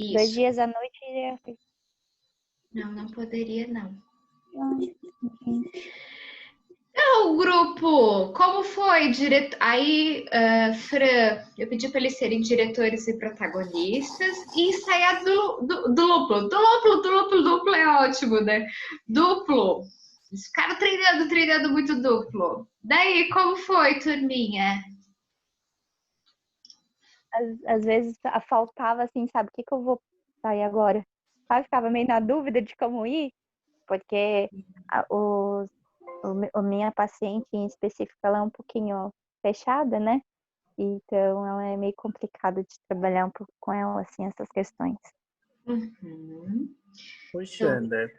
2 Isso. dias à noite iria... Não poderia, não. Gente. O grupo, como foi? Aí, Fran, eu pedi para eles serem diretores e protagonistas e ensaiar duplo é ótimo, né? Duplo. Eles ficaram treinando muito duplo. Daí, como foi, turminha? Às vezes faltava assim, sabe, o que eu vou sair agora? Sabe, ficava meio na dúvida de como ir, porque a minha paciente em específico, ela é um pouquinho fechada, né? Então, ela é meio complicado de trabalhar um pouco com ela, assim, essas questões. Uhum. Poxa, André,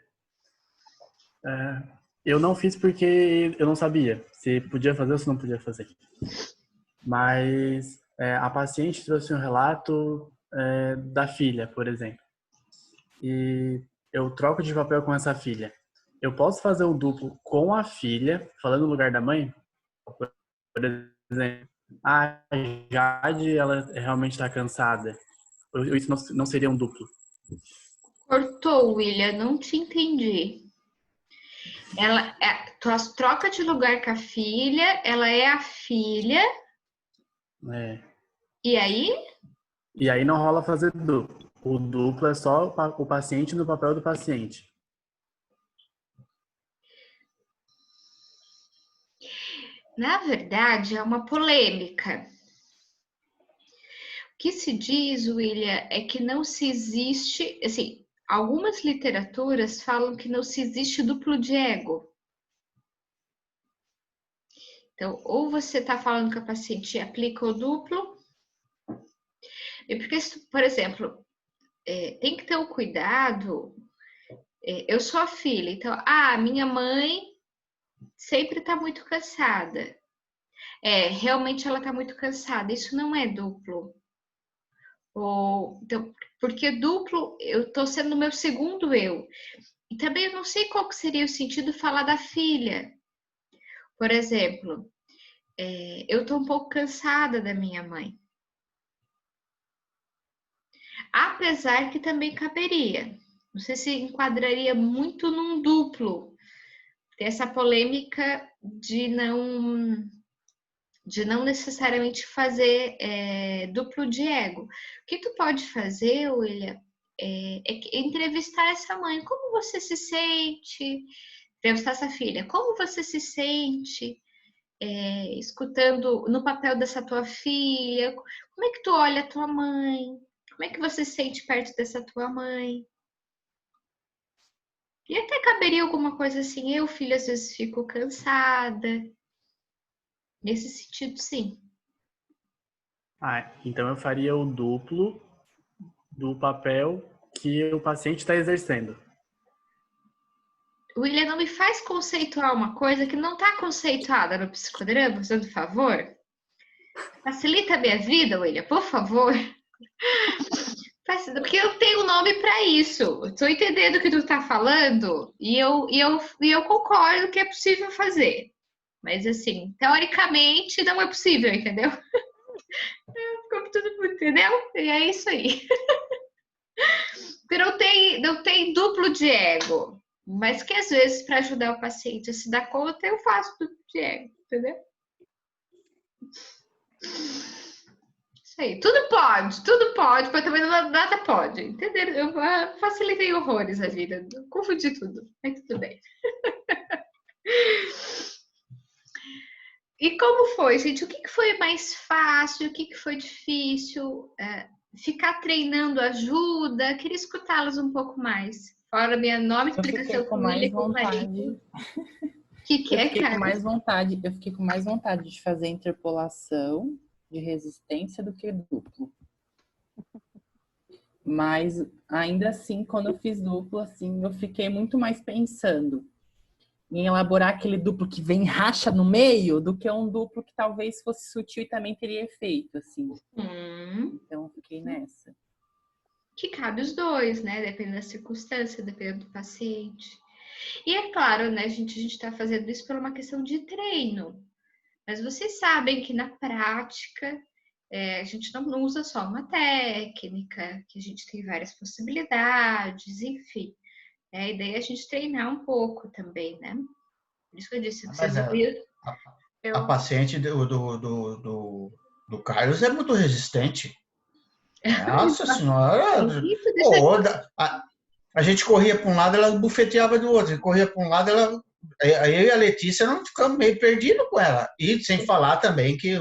eu não fiz porque eu não sabia se podia fazer ou se não podia fazer. Mas a paciente trouxe um relato da filha, por exemplo. E eu troco de papel com essa filha. Eu posso fazer um duplo com a filha, falando no lugar da mãe? Por exemplo, a Jade, ela realmente está cansada. Isso não seria um duplo. Cortou, William, não te entendi. Ela troca de lugar com a filha, ela é a filha. E aí? E aí não rola fazer duplo. O duplo é só o paciente no papel do paciente. Na verdade, é uma polêmica. O que se diz, William, é que não se existe, assim, algumas literaturas falam que não se existe duplo de ego. Então, ou você está falando que a paciente aplica o duplo, e porque, por exemplo, tem que ter o cuidado. Eu sou a filha, então, minha mãe sempre está muito cansada. Realmente ela está muito cansada. Isso não é duplo. Então, porque duplo, eu estou sendo o meu segundo eu. E também eu não sei qual que seria o sentido falar da filha. Por exemplo, eu estou um pouco cansada da minha mãe. Apesar que também caberia. Não sei se enquadraria muito num duplo. Tem essa polêmica de não necessariamente fazer duplo de ego. O que tu pode fazer, William, é entrevistar essa mãe. Como você se sente? Entrevistar essa filha. Como você se sente escutando no papel dessa tua filha? Como é que tu olha a tua mãe? Como é que você se sente perto dessa tua mãe? E até caberia alguma coisa assim, eu, filho, às vezes fico cansada. Nesse sentido, sim. Então eu faria o duplo do papel que o paciente está exercendo. William, não me faz conceituar uma coisa que não está conceituada no psicodrama, fazendo favor. Facilita a minha vida, William, por favor. Porque eu tenho nome para isso. Estou entendendo o que tu está falando e eu concordo que é possível fazer. Mas, assim, teoricamente não é possível, entendeu? Ficou tudo, entendeu? E é isso aí. Porque não tem duplo de ego. Mas que às vezes, para ajudar o paciente a se dar conta, eu faço duplo de ego, entendeu? Isso aí. Tudo pode, mas também nada pode. Entendeu? Eu facilitei horrores a vida. Confundi tudo. Mas tudo bem. E como foi, gente? O que foi mais fácil? O que foi difícil? Ficar treinando ajuda? Queria escutá-las um pouco mais. Fora a minha nova explicação com mais vontade. O que é, cara? Eu fiquei com mais vontade de fazer interpolação de resistência do que duplo. Mas ainda assim, quando eu fiz duplo, assim, eu fiquei muito mais pensando em elaborar aquele duplo que vem racha no meio do que um duplo que talvez fosse sutil e também teria efeito, assim. Então, eu fiquei nessa. Que cabe os dois, né? Dependendo da circunstância, dependendo do paciente. E é claro, né, gente, a gente está fazendo isso por uma questão de treino. Mas vocês sabem que na prática a gente não usa só uma técnica, que a gente tem várias possibilidades, enfim. A ideia é a gente treinar um pouco também, né? Por isso que eu disse, Mas a paciente do Carlos é muito resistente. Nossa senhora! A gente corria para um lado, ela bufeteava do outro. Corria para um lado, eu e a Letícia não ficamos meio perdidos com ela. E sem falar também que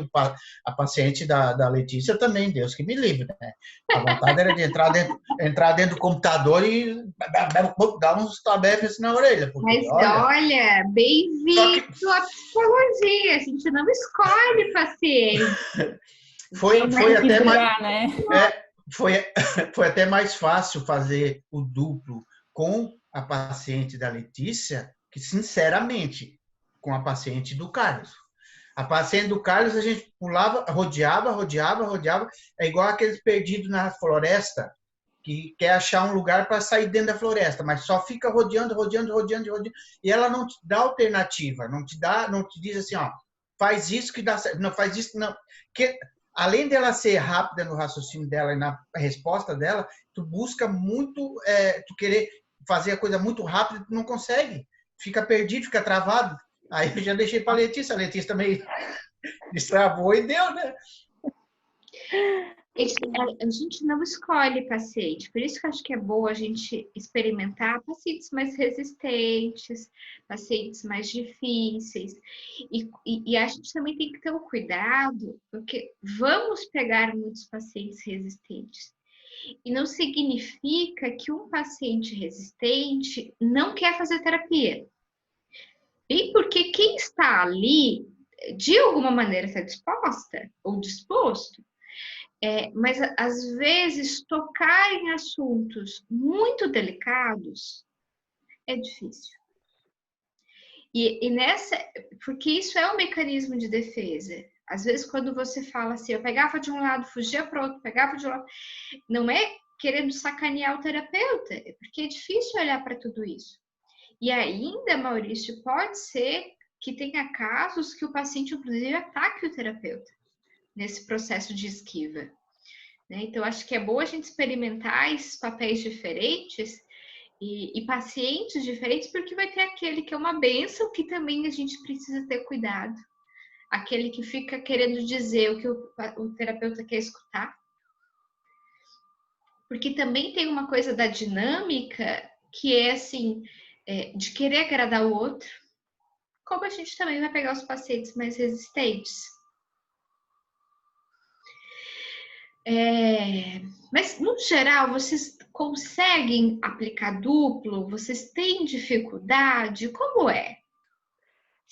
a paciente da Letícia também, Deus que me livre, né? A vontade era de entrar dentro do computador e dar uns tabefes na orelha. Porque, mas olha, bem-vindo à psicologia. A gente não escolhe paciente. Foi até mais... né? Foi até mais fácil fazer o duplo com a paciente da Letícia que, sinceramente, com a paciente do Carlos. A paciente do Carlos, a gente pulava, rodeava. É igual aqueles perdidos na floresta que quer achar um lugar para sair dentro da floresta, mas só fica rodeando. E ela não te dá alternativa, não te diz assim, ó, faz isso que dá certo, não faz isso, não. Que além dela ser rápida no raciocínio dela e na resposta dela, tu busca muito, tu querer fazer a coisa muito rápido, tu não consegue. Fica perdido, fica travado. Aí eu já deixei para a Letícia também destravou e deu, né? A gente não escolhe paciente, por isso que eu acho que é boa a gente experimentar pacientes mais resistentes, pacientes mais difíceis. E a gente também tem que ter um cuidado, porque vamos pegar muitos pacientes resistentes. E não significa que um paciente resistente não quer fazer terapia. E porque quem está ali, de alguma maneira, está disposta ou disposto. Mas, às vezes, tocar em assuntos muito delicados é difícil. Porque isso é um mecanismo de defesa. Às vezes, quando você fala assim, eu pegava de um lado, fugia para o outro, pegava de um lado, não é querendo sacanear o terapeuta, é porque é difícil olhar para tudo isso. E ainda, Maurício, pode ser que tenha casos que o paciente, inclusive, ataque o terapeuta nesse processo de esquiva. Né? Então, acho que é bom a gente experimentar esses papéis diferentes e pacientes diferentes, porque vai ter aquele que é uma bênção, que também a gente precisa ter cuidado. Aquele que fica querendo dizer o que o terapeuta quer escutar. Porque também tem uma coisa da dinâmica que é assim, de querer agradar o outro, como a gente também vai pegar os pacientes mais resistentes. Mas, no geral, vocês conseguem aplicar duplo? Vocês têm dificuldade? Como é?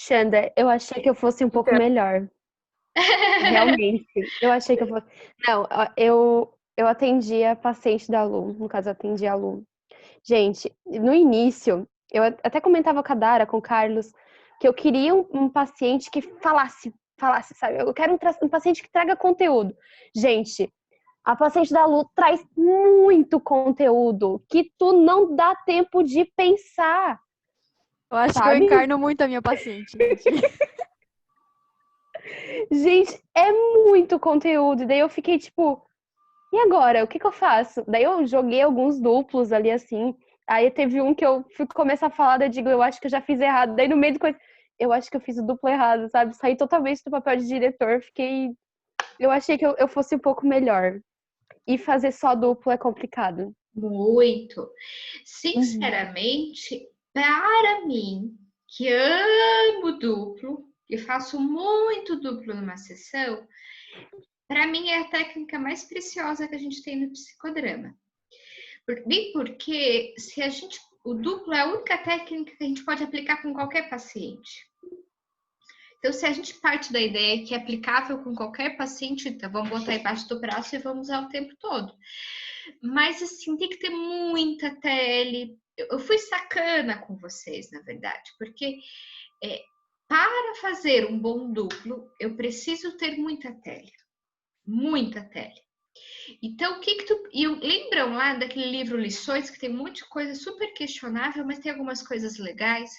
Xanda, eu achei que eu fosse um pouco melhor. Realmente. Eu achei que eu fosse... Não, eu atendi a paciente da Lu. No caso, eu atendi a Lu. Gente, no início, eu até comentava com a Dara, com o Carlos, que eu queria um paciente que falasse, sabe? Eu quero um paciente que traga conteúdo. Gente, a paciente da Lu traz muito conteúdo que tu não dá tempo de pensar. Eu acho que eu encarno muito a minha paciente. Gente, é muito conteúdo. Daí eu fiquei tipo, e agora? O que eu faço? Daí eu joguei alguns duplos ali assim. Aí teve um que eu fui começar a falar, daí eu digo, eu acho que eu já fiz errado. Daí no meio de coisa, eu acho que eu fiz o duplo errado, sabe? Saí totalmente do papel de diretor. Eu achei que eu fosse um pouco melhor. E fazer só duplo é complicado. Muito. Sinceramente, para mim, que amo duplo, e faço muito duplo numa sessão, para mim é a técnica mais preciosa que a gente tem no psicodrama. Bem porque o duplo é a única técnica que a gente pode aplicar com qualquer paciente. Então, se a gente parte da ideia que é aplicável com qualquer paciente, então vamos botar embaixo do braço e vamos usar o tempo todo. Mas, assim, tem que ter muita tele. Eu fui sacana com vocês, na verdade, porque para fazer um bom duplo, eu preciso ter muita tele. Muita tele. Então, lembram lá daquele livro Lições, que tem um monte de coisa super questionável, mas tem algumas coisas legais,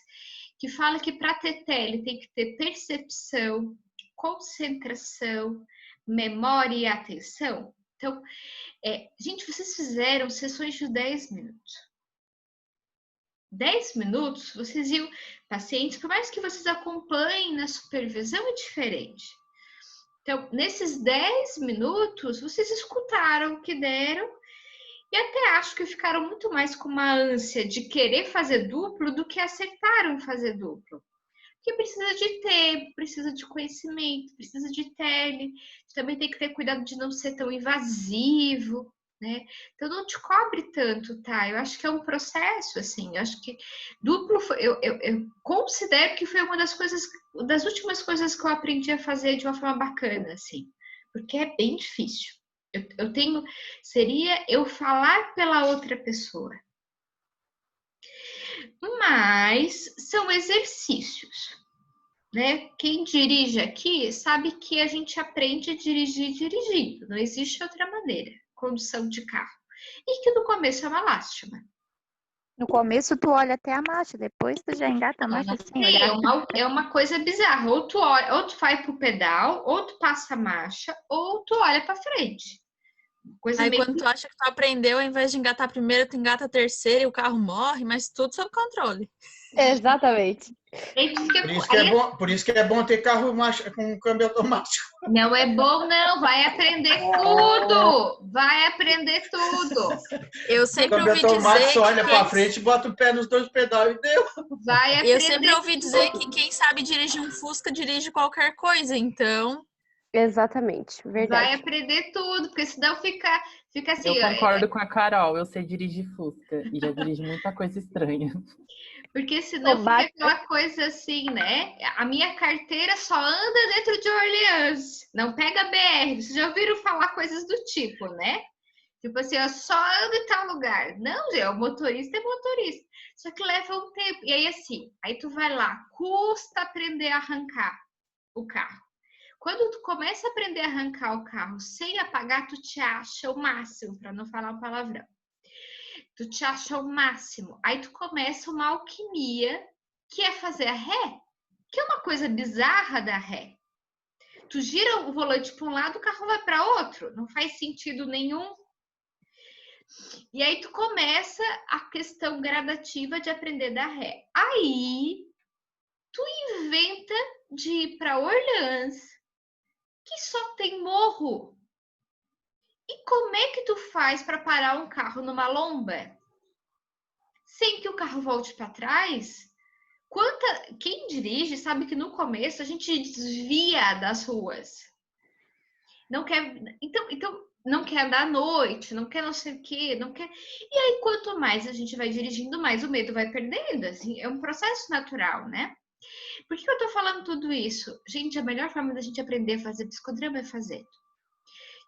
que fala que para ter tele tem que ter percepção, concentração, memória e atenção. Então, gente, vocês fizeram sessões de 10 minutos. 10 minutos, vocês iam, pacientes, por mais que vocês acompanhem na supervisão, é diferente. Então, nesses 10 minutos, vocês escutaram o que deram e até acho que ficaram muito mais com uma ânsia de querer fazer duplo do que acertaram fazer duplo. Porque precisa de tempo, precisa de conhecimento, precisa de tele. Também tem que ter cuidado de não ser tão invasivo, né? Então, não te cobre tanto, tá? Eu acho que é um processo, assim. Eu acho que duplo, eu considero que foi uma das últimas coisas que eu aprendi a fazer de uma forma bacana, assim. Porque é bem difícil. Seria eu falar pela outra pessoa. Mas são exercícios, né? Quem dirige aqui sabe que a gente aprende a dirigir dirigindo, não existe outra maneira, condução de carro. E que no começo é uma lástima. No começo tu olha até a marcha, depois tu já engata a marcha sem olhar. É uma coisa bizarra, ou tu vai pro pedal, ou tu passa a marcha, ou tu olha pra frente. Aí quando tu acha que tu aprendeu, ao invés de engatar primeiro, tu engata a terceira e o carro morre, mas tudo sob controle. Exatamente. Por isso que é bom ter carro com câmbio automático. Não é bom, não. Vai aprender tudo. Vai aprender tudo. Eu sempre ouvi dizer que só olha para frente, bota o pé nos dois pedais e deu. Vai aprender. Eu sempre ouvi dizer que quem sabe dirigir um Fusca dirige qualquer coisa, então. Exatamente, verdade. Vai aprender tudo, porque senão fica assim. Eu concordo com a Carol, eu sei dirigir Fusca e já dirigi muita coisa estranha. Porque senão fica aquela coisa assim, né? A minha carteira só anda dentro de Orleans, não pega BR. Vocês já ouviram falar coisas do tipo, né? Tipo assim, eu só ando em tal lugar. Não, gente, o motorista é motorista. Só que leva um tempo. E aí assim, aí tu vai lá, custa aprender a arrancar o carro. Quando tu começa a aprender a arrancar o carro sem apagar, tu te acha o máximo, para não falar o palavrão. Tu te acha o máximo. Aí tu começa uma alquimia, que é fazer a ré, que é uma coisa bizarra da ré. Tu gira o volante para um lado, o carro vai para outro. Não faz sentido nenhum. E aí tu começa a questão gradativa de aprender da ré. Aí tu inventa de ir para Orleans, que só tem morro. E como é que tu faz para parar um carro numa lomba sem que o carro volte para trás? Quem dirige sabe que no começo a gente desvia das ruas. Não quer, então não quer andar à noite, não quer não sei o quê, não quer. E aí quanto mais a gente vai dirigindo, mais o medo vai perdendo. Assim, é um processo natural, né? Por que eu tô falando tudo isso? Gente, a melhor forma da gente aprender a fazer psicodrama é fazendo.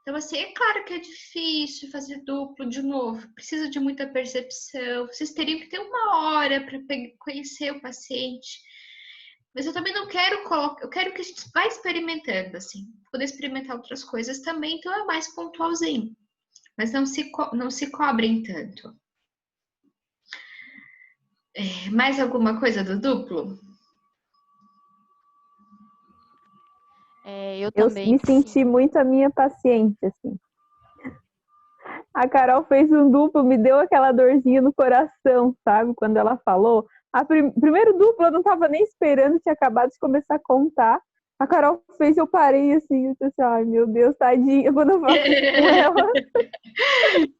Então, assim, é claro que é difícil fazer duplo de novo, precisa de muita percepção, vocês teriam que ter uma hora para conhecer o paciente. Mas eu também não quero colocar, eu quero que a gente vá experimentando, assim, poder experimentar outras coisas também, então é mais pontualzinho. Mas não se cobrem tanto. Mais alguma coisa do duplo? Eu também me senti muito a minha paciente, assim. A Carol fez um duplo, me deu aquela dorzinha no coração, sabe? Quando ela falou. Primeiro duplo eu não tava nem esperando, tinha acabado de começar a contar. A Carol fez, eu parei assim, eu disse, ai meu Deus, tadinha, quando eu falo com ela.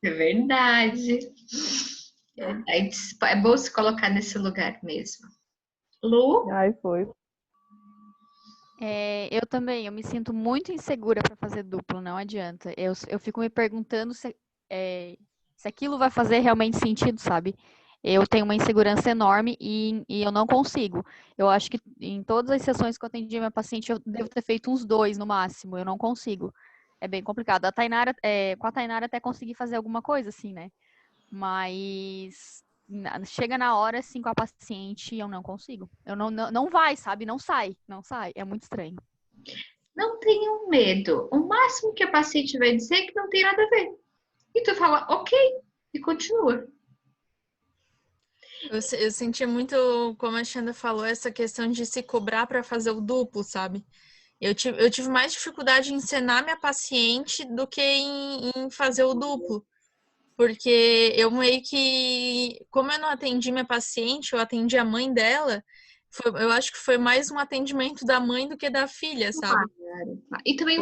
É verdade. É bom se colocar nesse lugar mesmo. Lu? Ai, foi. Eu também, eu me sinto muito insegura para fazer duplo, não adianta. Eu fico me perguntando se aquilo vai fazer realmente sentido, sabe? Eu tenho uma insegurança enorme e eu não consigo. Eu acho que em todas as sessões que eu atendi minha paciente, eu devo ter feito uns 2 no máximo. Eu não consigo. É bem complicado. Com a Tainara até consegui fazer alguma coisa, assim, né? Mas chega na hora, assim, com a paciente, eu não consigo. Eu não vai, sabe? Não sai. É muito estranho. Não tenham medo. O máximo que a paciente vai dizer é que não tem nada a ver. E tu fala, ok, e continua. Eu senti muito, como a Xanda falou, essa questão de se cobrar para fazer o duplo, sabe? Eu tive mais dificuldade em ensinar minha paciente do que em fazer o duplo. Porque eu meio que, como eu não atendi minha paciente, eu atendi a mãe dela, eu acho que foi mais um atendimento da mãe do que da filha, sabe? E também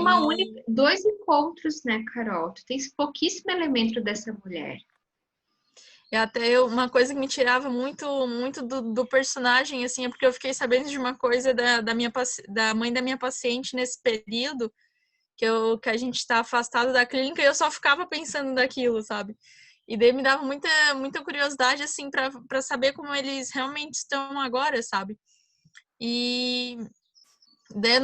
dois encontros, né, Carol? Tu tens pouquíssimo elemento dessa mulher. E até uma coisa que me tirava muito do personagem, assim, é porque eu fiquei sabendo de uma coisa da mãe da minha paciente nesse período, que a gente tá afastado da clínica, e eu só ficava pensando naquilo, sabe? E daí me dava muita curiosidade, assim, pra saber como eles realmente estão agora, sabe? E daí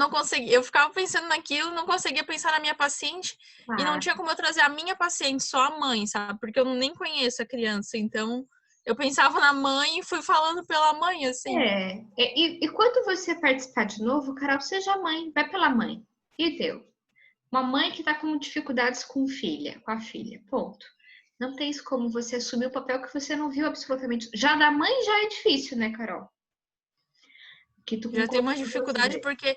eu ficava pensando naquilo, não conseguia pensar na minha paciente, e não tinha como eu trazer a minha paciente, só a mãe, sabe? Porque eu nem conheço a criança, então eu pensava na mãe e fui falando pela mãe, assim. E quando você participar de novo, Carol, seja mãe, vai pela mãe. E deu. Uma mãe que tá com dificuldades com a filha, ponto. Não tem como você assumir o papel que você não viu absolutamente. Já da mãe já é difícil, né, Carol? Que tu já tem uma dificuldade porque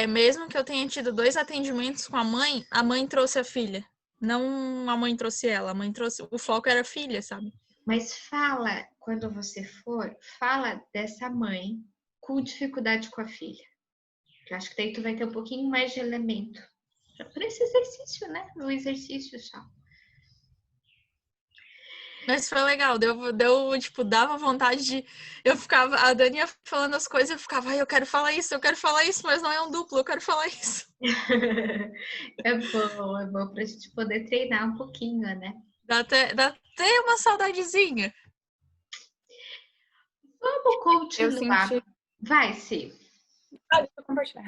mesmo que eu tenha tido 2 atendimentos com a mãe trouxe a filha. Não a mãe trouxe ela, a mãe trouxe... O foco era a filha, sabe? Mas fala, quando você for, fala dessa mãe com dificuldade com a filha. Eu acho que daí tu vai ter um pouquinho mais de elemento. Para esse exercício, né? No exercício só. Mas foi legal, tipo, dava vontade de... A Dani ia falando as coisas, eu ficava, eu quero falar isso, mas não é um duplo, eu quero falar isso. É bom pra gente poder treinar um pouquinho, né? Dá até uma saudadezinha. Vamos continuar. Vai, Sim. Deixa eu compartilhar.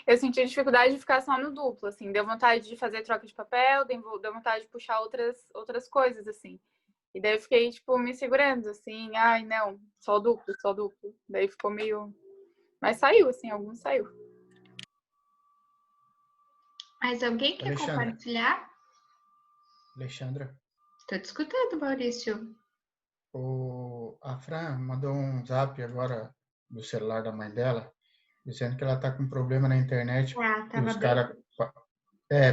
Eu senti dificuldade de ficar só no duplo, assim. Deu vontade de fazer troca de papel, deu vontade de puxar outras coisas, assim. E daí eu fiquei, tipo, me segurando, assim. Ai, não, só duplo. Daí ficou meio... Mas saiu, assim, alguns saiu. Mas alguém quer compartilhar? Alexandra? Tô te escutando, Maurício. A Fran mandou um zap agora do celular da mãe dela, dizendo que ela tá com problema na internet. E os caras...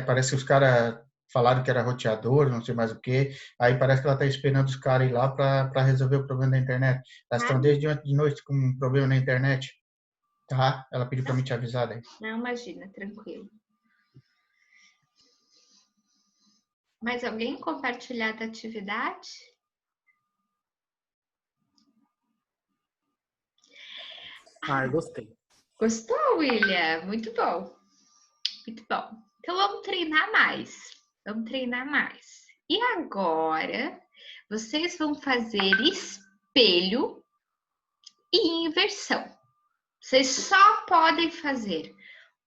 parece que os caras falaram que era roteador, não sei mais o que. Aí parece que ela tá esperando os caras ir lá para resolver o problema da internet. Elas estão desde ontem de noite com um problema na internet. Tá? Ela pediu para me te avisar daí. Não, imagina, tranquilo. Mais alguém compartilhar da atividade? Eu gostei. Gostou, William? Muito bom. Muito bom. Então, vamos treinar mais. E agora, vocês vão fazer espelho e inversão. Vocês só podem fazer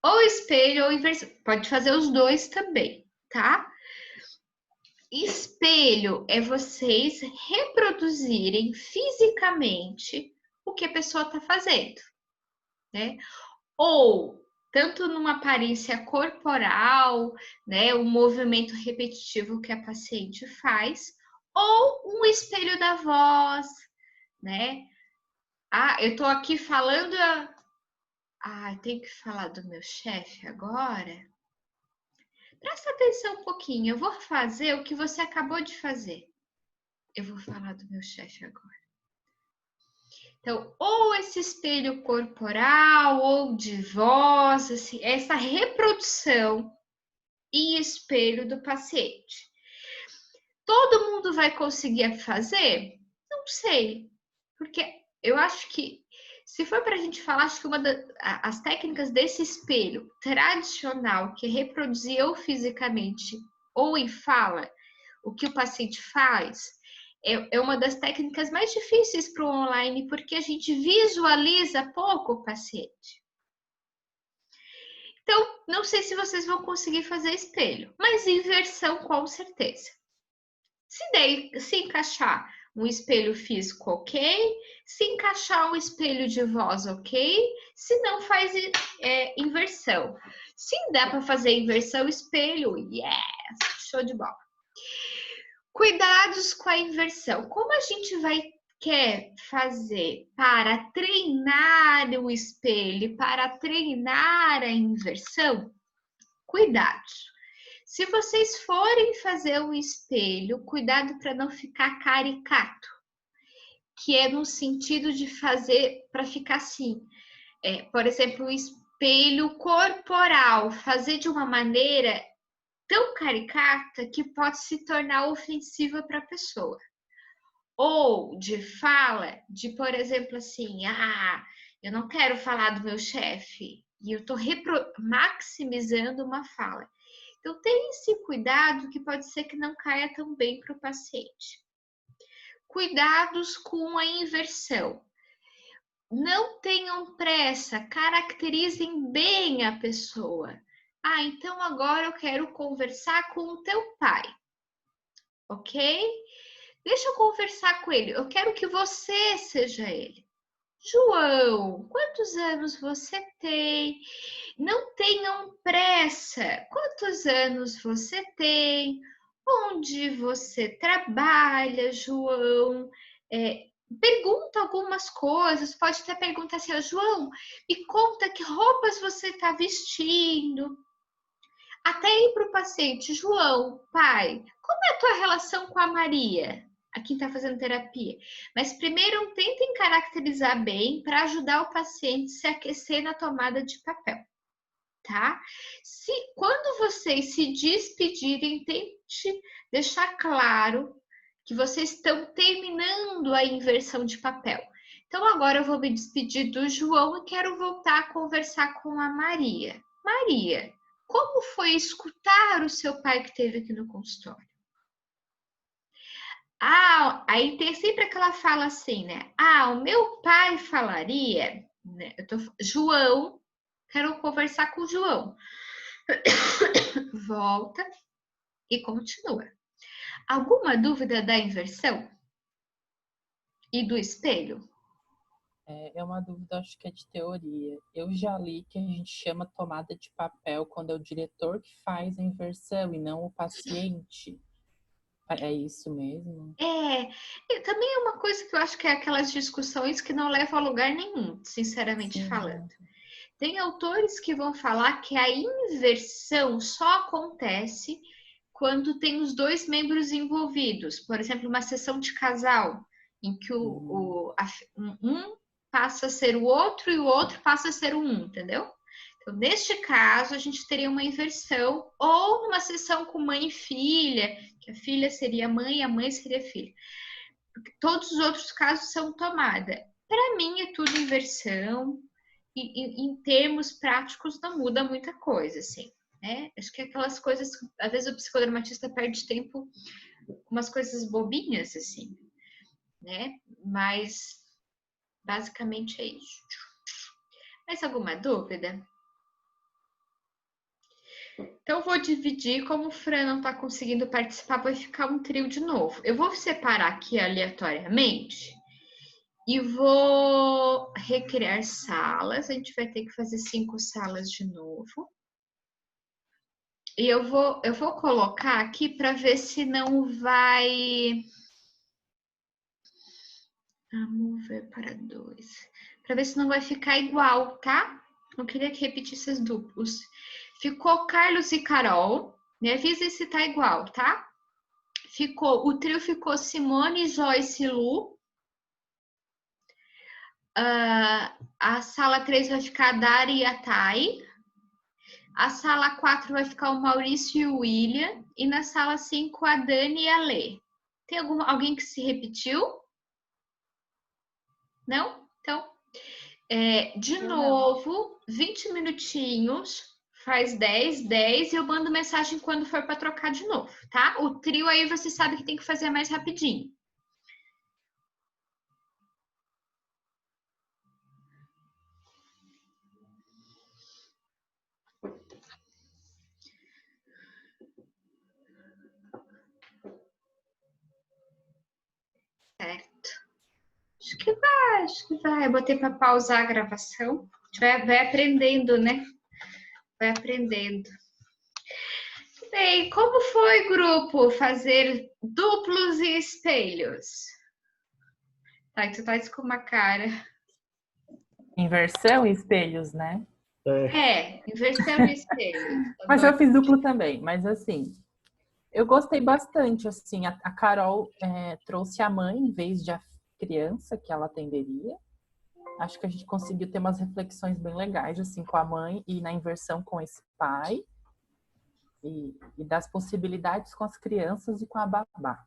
ou espelho ou inversão. Pode fazer os dois também, tá? Espelho é vocês reproduzirem fisicamente o que a pessoa está fazendo, né? Ou tanto numa aparência corporal, né, o movimento repetitivo que a paciente faz, ou um espelho da voz, né? Eu tô aqui falando... eu tenho que falar do meu chefe agora? Presta atenção um pouquinho, eu vou fazer o que você acabou de fazer. Eu vou falar do meu chefe agora. Então, ou esse espelho corporal, ou de voz, assim, essa reprodução em espelho do paciente. Todo mundo vai conseguir fazer? Não sei, porque eu acho que, se for para a gente falar, acho que uma das técnicas desse espelho tradicional, que é reproduzir ou fisicamente ou em fala o que o paciente faz, é uma das técnicas mais difíceis para o online, porque a gente visualiza pouco o paciente. Então, não sei se vocês vão conseguir fazer espelho, mas inversão com certeza. Se encaixar um espelho físico, ok. Se encaixar um espelho de voz, ok. Se não, faz inversão. Se dá para fazer inversão, espelho, yes! Show de bola. Cuidados com a inversão. Como a gente vai quer fazer para treinar o espelho, para treinar a inversão, cuidado. Se vocês forem fazer o espelho, cuidado para não ficar caricato, que é no sentido de fazer para ficar assim. Por exemplo, o espelho corporal, fazer de uma maneira tão caricata que pode se tornar ofensiva para a pessoa. Ou de fala, de, por exemplo, assim, eu não quero falar do meu chefe, e eu estou maximizando uma fala. Então, tenha esse cuidado que pode ser que não caia tão bem para o paciente. Cuidados com a inversão. Não tenham pressa, caracterizem bem a pessoa. Então agora eu quero conversar com o teu pai, ok? Deixa eu conversar com ele, eu quero que você seja ele. João, quantos anos você tem? Não tenham pressa. Quantos anos você tem? Onde você trabalha, João? Pergunta algumas coisas. Pode até perguntar assim, João, me conta que roupas você está vestindo. Até ir para o paciente, João, pai, como é a tua relação com a Maria? A quem está fazendo terapia. Mas primeiro tentem caracterizar bem para ajudar o paciente a se aquecer na tomada de papel, tá? Quando vocês se despedirem, tente deixar claro que vocês estão terminando a inversão de papel. Então agora eu vou me despedir do João e quero voltar a conversar com a Maria. Maria, como foi escutar o seu pai que esteve aqui no consultório? Aí tem sempre aquela fala assim, né? O meu pai falaria, né? João, quero conversar com o João. Volta e continua. Alguma dúvida da inversão? E do espelho? É uma dúvida, acho que é de teoria. Eu já li que a gente chama tomada de papel quando é o diretor que faz a inversão e não o paciente. É isso mesmo? Também é uma coisa que eu acho que é aquelas discussões que não levam a lugar nenhum, sinceramente Sim. falando. Tem autores que vão falar que a inversão só acontece quando tem os dois membros envolvidos. Por exemplo, uma sessão de casal, em que um passa a ser o outro e o outro passa a ser o um, entendeu? Então, neste caso, a gente teria uma inversão, ou uma sessão com mãe e filha, que a filha seria mãe e a mãe seria filha. Porque todos os outros casos são tomada. Para mim, é tudo inversão, e em termos práticos não muda muita coisa, assim, né? Acho que aquelas coisas, às vezes o psicodramatista perde tempo com umas coisas bobinhas, assim, né? Mas, basicamente é isso. Mais alguma dúvida? Então, eu vou dividir, como o Fran não está conseguindo participar, vai ficar um trio de novo. Eu vou separar aqui aleatoriamente e vou recriar salas. A gente vai ter que fazer 5 salas de novo. E eu vou colocar aqui para ver se não vai... mover para 2. Para ver se não vai ficar igual, tá? Não queria que repetisse os duplos. Ficou Carlos e Carol. Me avisa se tá igual, tá? O trio ficou Simone, Joyce e Lu. A sala 3 vai ficar a Dari e a Thay. A sala 4 vai ficar o Maurício e o William. E na sala 5, a Dani e a Lê. Tem alguém que se repetiu? Não? Então, de novo, 20 minutinhos, faz 10, 10 e eu mando mensagem quando for para trocar de novo, tá? O trio aí você sabe que tem que fazer mais rapidinho. Certo. Acho que vai. Eu botei para pausar a gravação. A gente vai aprendendo, né? Vai aprendendo. Bem, como foi, grupo, fazer duplos e espelhos? Tá, tu tá com uma cara. Inversão e espelhos, né? Inversão e espelho. Mas eu fiz duplo também, mas assim, eu gostei bastante, assim, a Carol trouxe a mãe em vez de a criança que ela atenderia. Acho que a gente conseguiu ter umas reflexões bem legais, assim, com a mãe e na inversão com esse pai. E das possibilidades com as crianças e com a babá.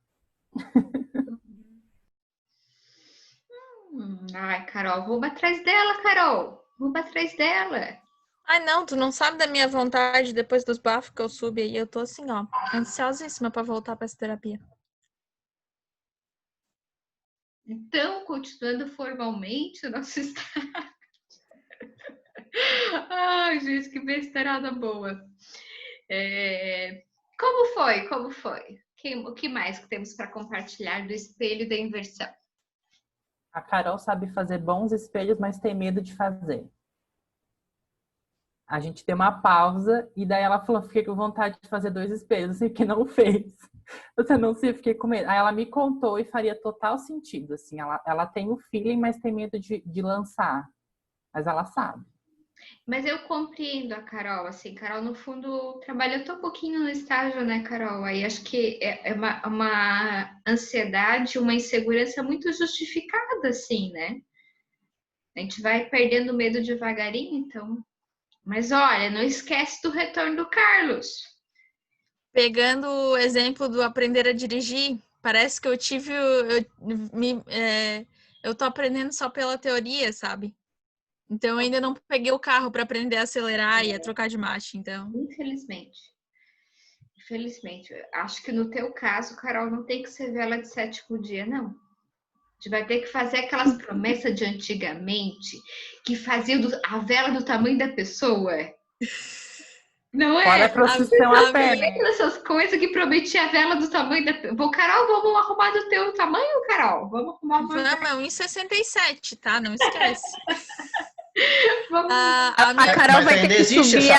Ai, Carol, vamos atrás dela, Carol. Vamos atrás dela. Ai, não, tu não sabe da minha vontade depois dos bafos que eu subi aí. Eu tô assim, ó, ansiosíssima pra voltar pra essa terapia. Então, continuando formalmente o nosso estágio. Ai, gente, que besteirada boa. Como foi? O que mais que temos para compartilhar do espelho da inversão? A Carol sabe fazer bons espelhos, mas tem medo de fazer. A gente deu uma pausa e daí ela falou, fiquei com vontade de fazer 2 espelhos, assim, que não fez. Você não sei, fiquei com medo. Aí ela me contou e faria total sentido, assim, ela tem o feeling, mas tem medo de lançar. Mas ela sabe. Mas eu compreendo a Carol, assim, Carol, no fundo, trabalhou tão pouquinho no estágio, né, Carol? Aí acho que é uma ansiedade, uma insegurança muito justificada, assim, né? A gente vai perdendo medo devagarinho, então. Mas olha, não esquece do retorno do Carlos. Pegando o exemplo do aprender a dirigir, parece que eu tô aprendendo só pela teoria, sabe? Então eu ainda não peguei o carro para aprender a acelerar e a trocar de marcha, então. Infelizmente. Acho que no teu caso, Carol, não tem que ser vela de 7º dia, não. A gente vai ter que fazer aquelas promessas de antigamente, que faziam a vela do tamanho da pessoa. Não é? Fora a procissão a pé, né? Essas coisas que prometia a vela do tamanho da pessoa. Carol, vamos arrumar do teu tamanho, Carol? Vamos arrumar uma... Vamos, 1,67, tá? Não esquece. A Carol vai ter que subir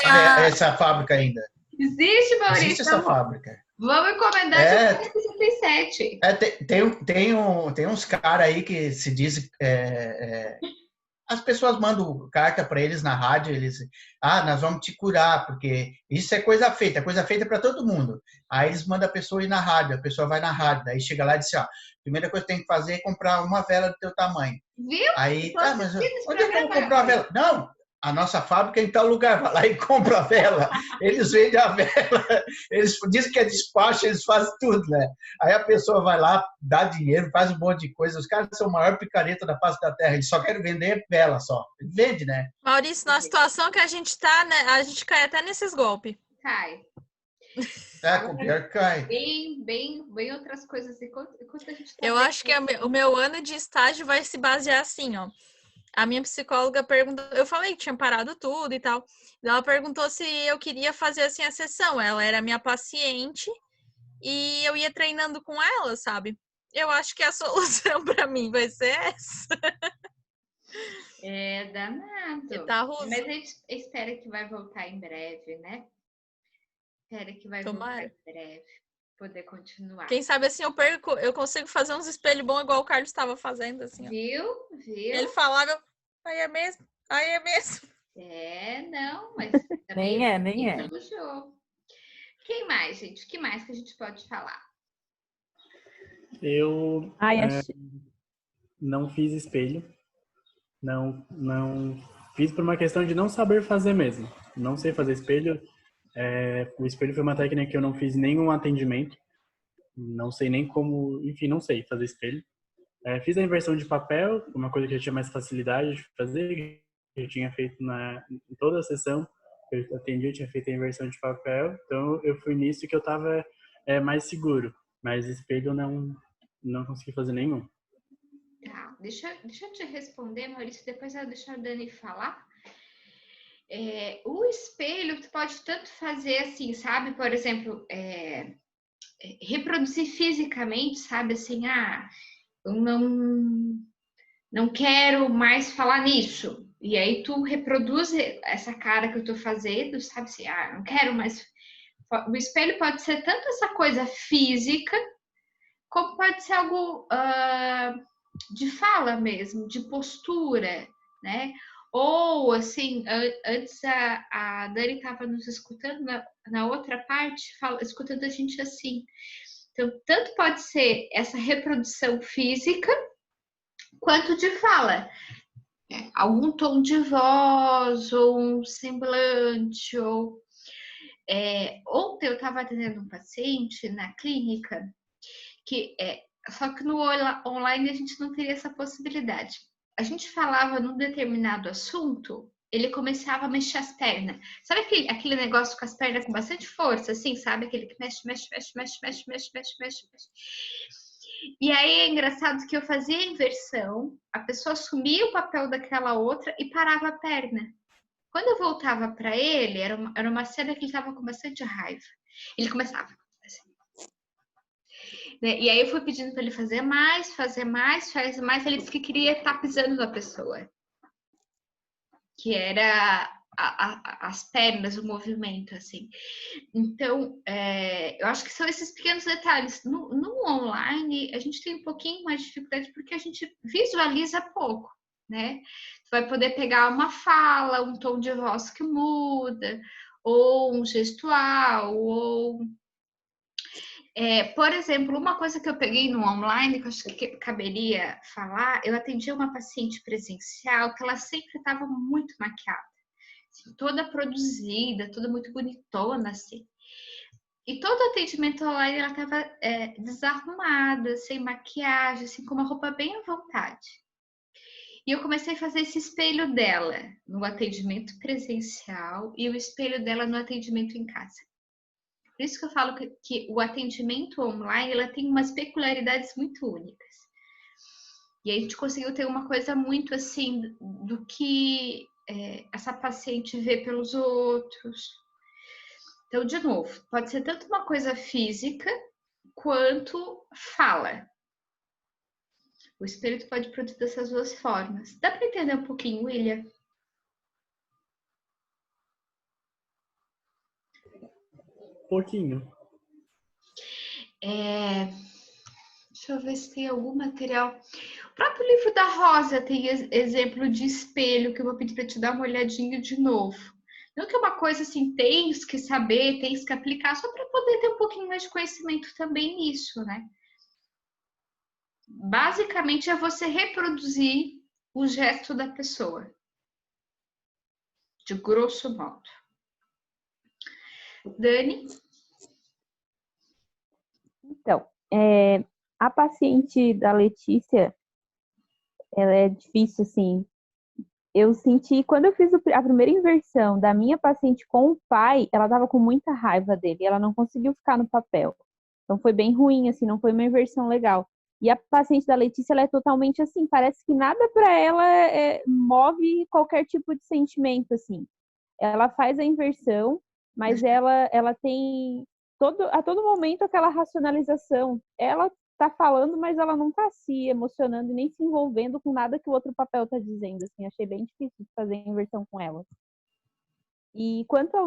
essa fábrica ainda. Existe, Maurício. Existe essa fábrica. Vamos encomendar de 1,67. Tem uns caras aí que se dizem... as pessoas mandam carta para eles na rádio, eles... nós vamos te curar, porque isso é coisa feita para todo mundo. Aí eles mandam a pessoa ir na rádio, a pessoa vai na rádio, daí chega lá e diz assim, primeira coisa que tem que fazer é comprar uma vela do teu tamanho. Viu? Aí, mas onde é que eu vou comprar a vela? Não, a nossa fábrica é em tal lugar, vai lá e compra a vela. Eles vendem a vela, eles dizem que é despacho, eles fazem tudo, né? Aí a pessoa vai lá, dá dinheiro, faz um monte de coisa. Os caras são a maior picareta da face da terra, eles só querem vender vela só. Vende, né? Maurício, na situação que a gente tá, né, a gente cai até nesses golpes. Cai. Com o pior cai. Bem outras coisas. Enquanto a gente tá eu acho que o meu ano de estágio vai se basear assim, ó. A minha psicóloga perguntou, eu falei que tinha parado tudo e tal. Ela perguntou se eu queria fazer assim a sessão. Ela era minha paciente e eu ia treinando com ela, sabe? Eu acho que a solução para mim vai ser essa. É danado. Tá, Rosa? Mas a gente espera que vai voltar em breve, né? Espera que vai voltar em breve. Poder continuar. Quem sabe assim eu consigo fazer uns espelhos bons igual o Carlos estava fazendo, assim. Ó. Viu? Ele falava, aí é mesmo. Não, mas nem é. Quem mais, gente? O que mais que a gente pode falar? Eu não fiz espelho. Não fiz por uma questão de não saber fazer mesmo. Não sei fazer espelho. O espelho foi uma técnica que eu não fiz nenhum atendimento. Não sei nem como... Enfim, não sei fazer espelho. Fiz a inversão de papel, uma coisa que eu tinha mais facilidade de fazer. Eu tinha feito em toda a sessão que eu atendi, eu tinha feito a inversão de papel. Então, eu fui nisso que eu estava mais seguro. Mas espelho não consegui fazer nenhum. Tá, deixa eu te responder, Maurício, depois eu vou deixar a Dani falar. O espelho tu pode tanto fazer assim, sabe? Por exemplo, reproduzir fisicamente, sabe? Assim, eu não quero mais falar nisso. E aí tu reproduz essa cara que eu tô fazendo, sabe? Assim, não quero mais. O espelho pode ser tanto essa coisa física, como pode ser algo de fala mesmo, de postura, né? Ou, assim, antes a Dani estava nos escutando na outra parte, escutando a gente assim. Então, tanto pode ser essa reprodução física, quanto de fala. Algum tom de voz, ou um semblante, ou... ontem eu estava atendendo um paciente na clínica, só que no online a gente não teria essa possibilidade. A gente falava num determinado assunto, ele começava a mexer as pernas. Sabe aquele negócio com as pernas com bastante força, assim, sabe? Aquele que mexe. E aí é engraçado que eu fazia a inversão, a pessoa assumia o papel daquela outra e parava a perna. Quando eu voltava para ele, era uma cena que ele estava com bastante raiva. Ele começava assim, né? E aí eu fui pedindo para ele fazer mais. Ele disse que queria estar pisando na pessoa. Que era as pernas, o movimento, assim. Então, eu acho que são esses pequenos detalhes. No online, a gente tem um pouquinho mais de dificuldade porque a gente visualiza pouco, né? Você vai poder pegar uma fala, um tom de voz que muda, ou um gestual, ou... por exemplo, uma coisa que eu peguei no online, que eu acho que caberia falar, eu atendi uma paciente presencial que ela sempre estava muito maquiada. Assim, toda produzida, toda muito bonitona, assim. E todo atendimento online ela estava desarrumada, sem maquiagem, assim, com uma roupa bem à vontade. E eu comecei a fazer esse espelho dela no atendimento presencial e o espelho dela no atendimento em casa. Por isso que eu falo que o atendimento online ela tem umas peculiaridades muito únicas. E a gente conseguiu ter uma coisa muito assim do que essa paciente vê pelos outros. Então, de novo, pode ser tanto uma coisa física quanto fala. O espírito pode produzir dessas duas formas. Dá para entender um pouquinho, William? Pouquinho. Deixa eu ver se tem algum material. O próprio livro da Rosa tem exemplo de espelho, que eu vou pedir para te dar uma olhadinha de novo. Não que é uma coisa assim, tens que saber, tens que aplicar, só para poder ter um pouquinho mais de conhecimento também nisso, né? Basicamente é você reproduzir o gesto da pessoa. De grosso modo. Dani? Então, a paciente da Letícia, ela é difícil, assim. Eu senti, quando eu fiz a primeira inversão da minha paciente com o pai, ela tava com muita raiva dele, ela não conseguiu ficar no papel. Então foi bem ruim, assim, não foi uma inversão legal. E a paciente da Letícia, ela é totalmente assim, parece que nada para ela move qualquer tipo de sentimento, assim. Ela faz a inversão, mas ela tem a todo momento aquela racionalização. Ela tá falando, mas ela não tá se emocionando nem se envolvendo com nada que o outro papel tá dizendo, assim. Achei bem difícil de fazer a inversão com ela. E quanto ao